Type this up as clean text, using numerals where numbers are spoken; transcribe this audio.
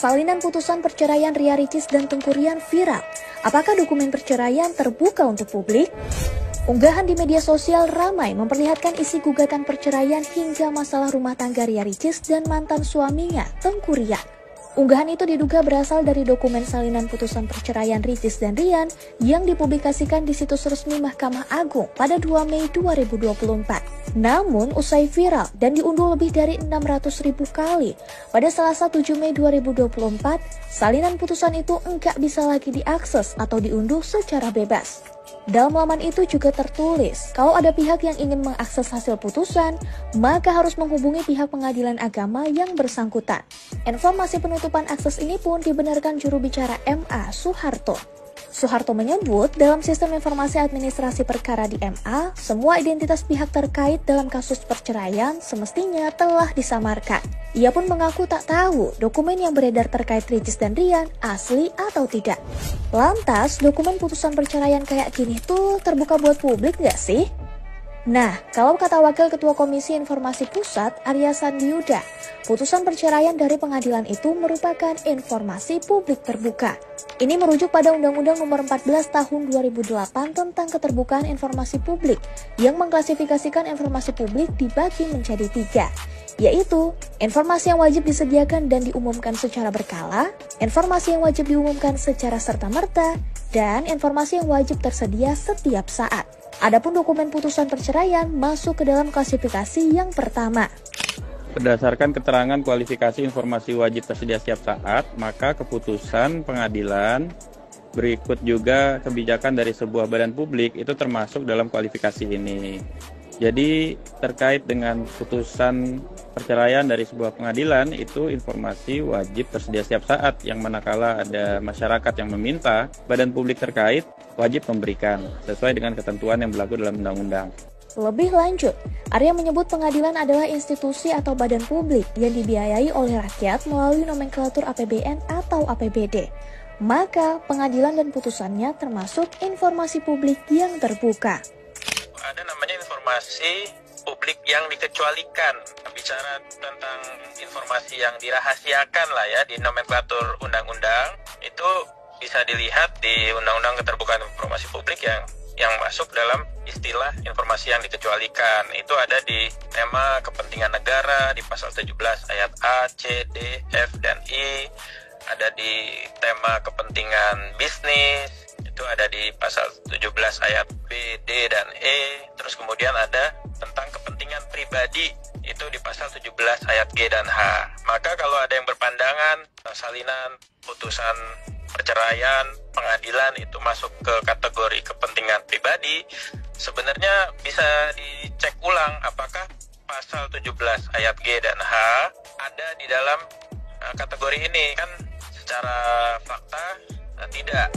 Salinan putusan perceraian Ria Ricis dan Teuku Ryan viral. Apakah dokumen perceraian terbuka untuk publik? Unggahan di media sosial ramai memperlihatkan isi gugatan perceraian hingga masalah rumah tangga Ria Ricis dan mantan suaminya, Teuku Ryan. Unggahan itu diduga berasal dari dokumen salinan putusan perceraian Ricis dan Ryan yang dipublikasikan di situs resmi Mahkamah Agung pada 2 Mei 2024. Namun, usai viral dan diunduh lebih dari 600.000 kali, pada Selasa 7 Mei 2024, salinan putusan itu enggak bisa lagi diakses atau diunduh secara bebas. Dalam laman itu juga tertulis, kalau ada pihak yang ingin mengakses hasil putusan, maka harus menghubungi pihak pengadilan agama yang bersangkutan. Informasi penutupan akses ini pun dibenarkan juru bicara MA, Soeharto. Soeharto menyebut, dalam sistem informasi administrasi perkara di MA, semua identitas pihak terkait dalam kasus perceraian semestinya telah disamarkan. Ia pun mengaku tak tahu dokumen yang beredar terkait Ricis dan Ryan asli atau tidak. Lantas, dokumen putusan perceraian kayak gini tuh terbuka buat publik nggak sih? Nah, kalau kata Wakil Ketua Komisi Informasi Pusat, Arya Sandiuda, putusan perceraian dari pengadilan itu merupakan informasi publik terbuka. Ini merujuk pada Undang-Undang Nomor 14 Tahun 2008 tentang Keterbukaan Informasi Publik yang mengklasifikasikan informasi publik dibagi menjadi 3, yaitu informasi yang wajib disediakan dan diumumkan secara berkala, informasi yang wajib diumumkan secara serta-merta, dan informasi yang wajib tersedia setiap saat. Adapun dokumen putusan perceraian masuk ke dalam klasifikasi yang pertama. Berdasarkan keterangan kualifikasi informasi wajib tersedia setiap saat, maka keputusan pengadilan berikut juga kebijakan dari sebuah badan publik itu termasuk dalam kualifikasi ini. Jadi terkait dengan putusan perceraian dari sebuah pengadilan itu informasi wajib tersedia setiap saat, yang manakala ada masyarakat yang meminta, badan publik terkait wajib memberikan sesuai dengan ketentuan yang berlaku dalam undang-undang. Lebih lanjut, Arya menyebut pengadilan adalah institusi atau badan publik yang dibiayai oleh rakyat melalui nomenklatur APBN atau APBD. Maka pengadilan dan putusannya termasuk informasi publik yang terbuka. Ada namanya informasi publik yang dikecualikan. Bicara tentang informasi yang dirahasiakan lah ya di nomenklatur undang-undang, itu bisa dilihat di Undang-Undang Keterbukaan Informasi Publik yang masuk dalam istilah informasi yang dikecualikan. Itu ada di tema kepentingan negara di pasal 17 ayat A, C, D, F, dan I. Ada di tema kepentingan bisnis, itu ada di pasal 17 ayat B, D, dan E. Terus kemudian ada tentang kepentingan pribadi, itu di pasal 17 ayat G dan H. Maka kalau ada yang berpandangan salinan putusan perceraian pengadilan itu masuk ke kategori kepentingan pribadi, sebenarnya bisa dicek ulang apakah pasal 17 ayat G dan H ada di dalam kategori ini. Kan secara fakta tidak.